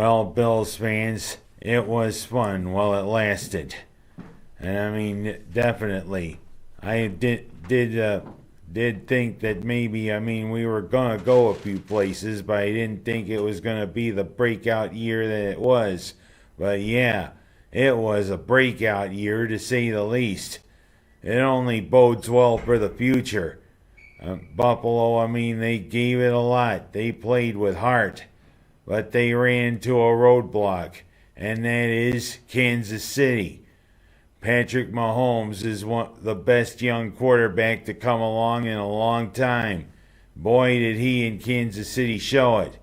Well, Bills fans, it was fun while it lasted. And I mean, definitely. I did think that maybe, we were gonna go a few places, but I didn't think it was gonna be the breakout year that it was. But yeah, it was a breakout year to say the least. It only bodes well for the future. Buffalo, they gave it a lot. They played with heart, but they ran into a roadblock, and that is Kansas City. Patrick Mahomes is the best young quarterback to come along in a long time. Boy, did he in Kansas City show it.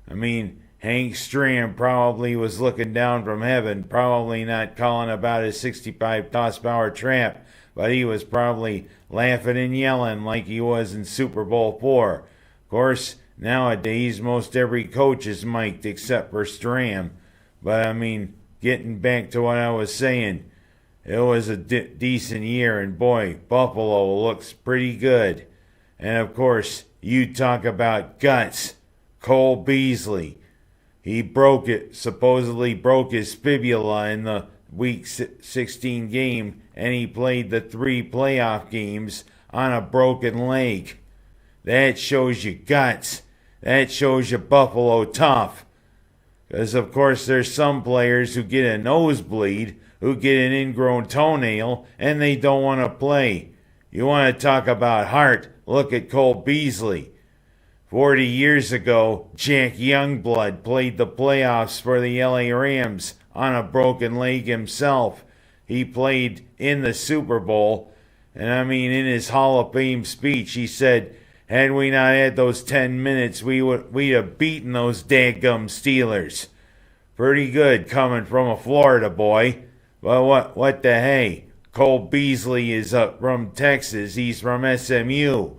Hank Stram probably was looking down from heaven, probably not calling about his 65 horsepower trap, but he was probably laughing and yelling like he was in Super Bowl IV. Of course, nowadays most every coach is mic'd except for Stram. But getting back to what I was saying, it was a decent year, and boy, Buffalo looks pretty good. And of course, you talk about guts. Cole Beasley. He supposedly broke his fibula in the Week 16 game, and he played the 3 playoff games on a broken leg. That shows you guts. That shows you Buffalo tough. Because, of course, there's some players who get a nosebleed, who get an ingrown toenail, and they don't want to play. You want to talk about heart? Look at Cole Beasley. 40 years ago, Jack Youngblood played the playoffs for the LA Rams on a broken leg himself. He played in the Super Bowl, and in his Hall of Fame speech, he said, had we not had those 10 minutes, we'd have beaten those daggum Steelers. Pretty good coming from a Florida boy. But what the hey? Cole Beasley is from Texas. He's from SMU.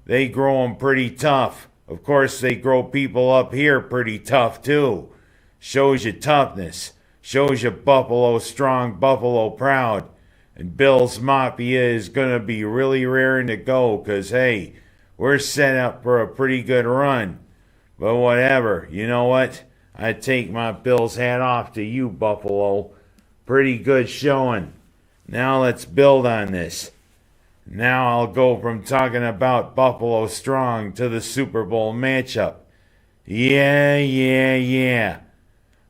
They grow them pretty tough. Of course, they grow people up here pretty tough, too. Shows you toughness. Shows you Buffalo strong, Buffalo proud. And Bills Mafia is going to be really raring to go because, hey, we're set up for a pretty good run. But whatever, you know what? I take my Bills hat off to you, Buffalo. Pretty good showing. Now let's build on this. Now I'll go from talking about Buffalo strong to the Super Bowl matchup. Yeah.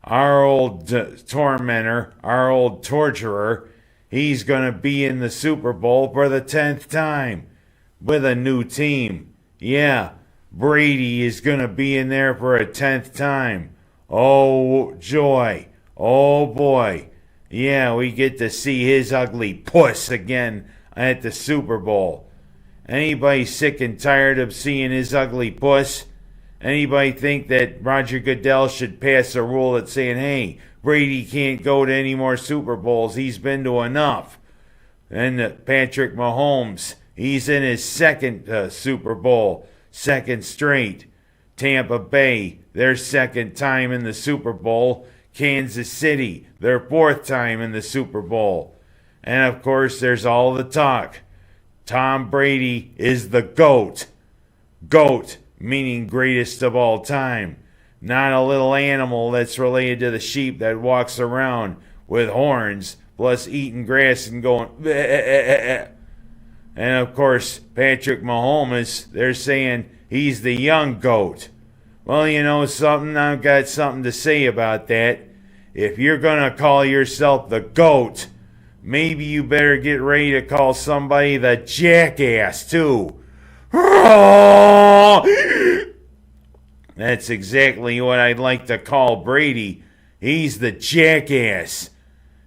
Our old tormentor, our old torturer, he's going to be in the Super Bowl for the 10th time with a new team. Yeah, Brady is going to be in there for a 10th time. Oh, joy. Oh, boy. Yeah, we get to see his ugly puss again at the Super Bowl. Anybody sick and tired of seeing his ugly puss? Anybody think that Roger Goodell should pass a rule that's saying, hey, Brady can't go to any more Super Bowls. He's been to enough. And Patrick Mahomes, he's in his second Super Bowl, second straight. Tampa Bay, their second time in the Super Bowl. Kansas City, their 4th time in the Super Bowl. And of course, there's all the talk. Tom Brady is the GOAT. GOAT, meaning greatest of all time. Not a little animal that's related to the sheep that walks around with horns, plus eating grass and going, bleh. And of course, Patrick Mahomes, they're saying he's the young GOAT. Well, you know something? I've got something to say about that. If you're going to call yourself the GOAT, maybe you better get ready to call somebody the jackass, too. That's exactly what I'd like to call Brady. He's the jackass.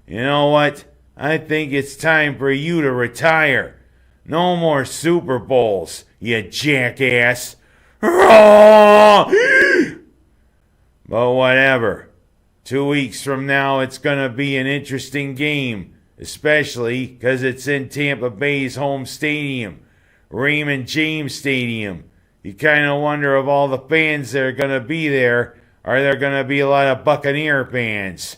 You know what? I think it's time for you to retire. No more Super Bowls, you jackass. But whatever. 2 weeks from now, it's going to be an interesting game, especially because it's in Tampa Bay's home stadium, Raymond James Stadium. You kind of wonder of all the fans that are going to be there, are there going to be a lot of Buccaneer fans?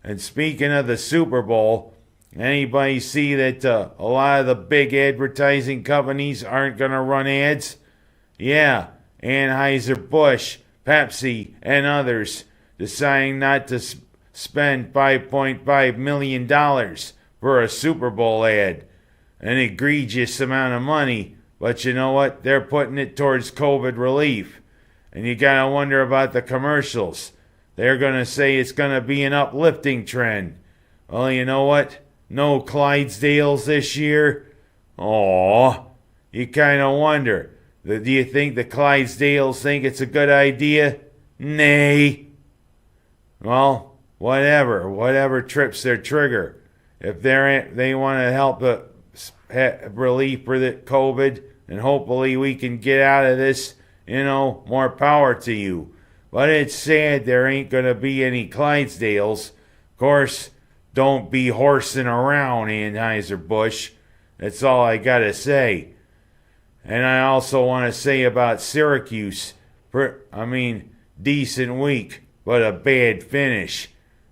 And speaking of the Super Bowl, anybody see that a lot of the big advertising companies aren't going to run ads? Yeah, Anheuser-Busch, Pepsi, and others deciding not to spend $5.5 million for a Super Bowl ad. An egregious amount of money, but you know what? They're putting it towards COVID relief. And you gotta wonder about the commercials. They're gonna say it's gonna be an uplifting trend. Well, you know what? No Clydesdales this year? Aww. You kinda wonder. Do you think the Clydesdales think it's a good idea? Nay. Well, whatever trips their trigger. If they want to help the relief for the COVID, and hopefully we can get out of this, more power to you. But it's sad there ain't going to be any Clydesdales. Of course, don't be horsing around, Anheuser-Busch. That's all I got to say. And I also want to say about Syracuse, decent week, but a bad finish.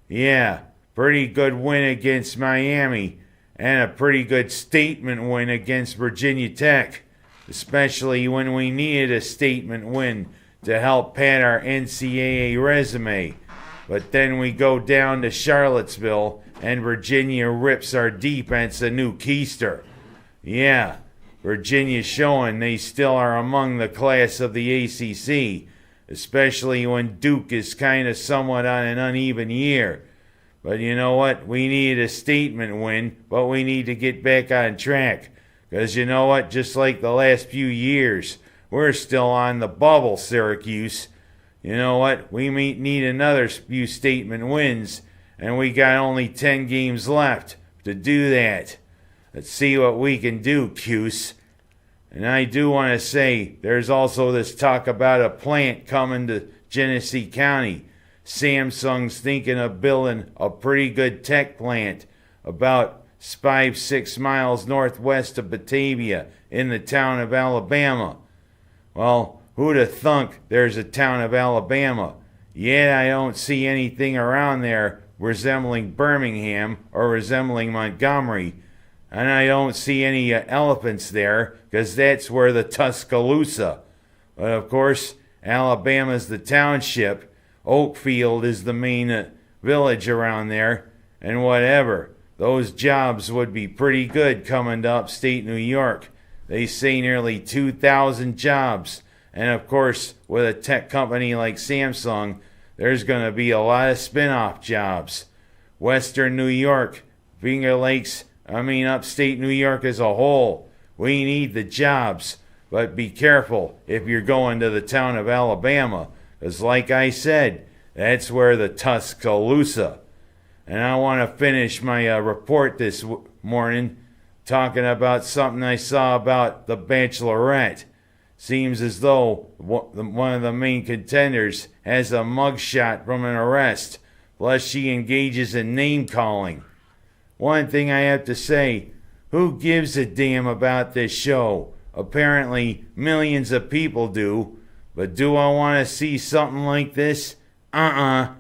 Yeah, pretty good win against Miami, and a pretty good statement win against Virginia Tech, especially when we needed a statement win to help pad our NCAA resume. But then we go down to Charlottesville, and Virginia rips our defense a new keister. Yeah, Virginia's showing they still are among the class of the ACC, especially when Duke is kind of somewhat on an uneven year. But you know what? We needed a statement win, but we need to get back on track. Because you know what? Just like the last few years, we're still on the bubble, Syracuse. You know what? We need another few statement wins, and we got only 10 games left to do that. Let's see what we can do, Cuse. And I do want to say, there's also this talk about a plant coming to Genesee County. Samsung's thinking of building a pretty good tech plant about 5-6 miles northwest of Batavia in the town of Alabama. Well, who'd have thunk there's a town of Alabama? Yet I don't see anything around there resembling Birmingham or resembling Montgomery. And I don't see any elephants there, because that's where the Tuscaloosa. But of course, Alabama's the township. Oakfield is the main village around there. And whatever. Those jobs would be pretty good coming to upstate New York. They say nearly 2,000 jobs. And of course, with a tech company like Samsung, there's going to be a lot of spin-off jobs. Western New York, Finger Lakes, upstate New York as a whole. We need the jobs. But be careful if you're going to the town of Alabama. Because like I said, that's where the Tuscaloosa. And I want to finish my report this morning talking about something I saw about The Bachelorette. Seems as though one of the main contenders has a mugshot from an arrest. Plus she engages in name-calling. One thing I have to say, who gives a damn about this show? Apparently millions of people do. But do I want to see something like this? I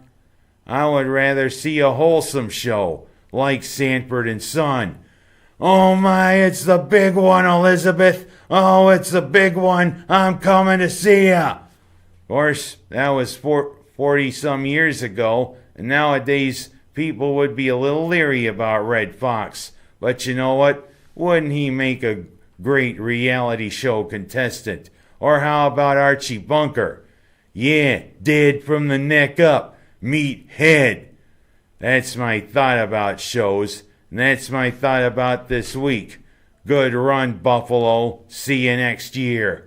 would rather see a wholesome show, like Sanford and Son. Oh my, it's the big one, Elizabeth. Oh, it's the big one. I'm coming to see ya. Of course, that was 40-some years ago, and nowadays people would be a little leery about Red Fox. But you know what? Wouldn't he make a great reality show contestant? Or how about Archie Bunker? Yeah, dead from the neck up. Meat head. That's my thought about shows, and that's my thought about this week. Good run, Buffalo. See you next year.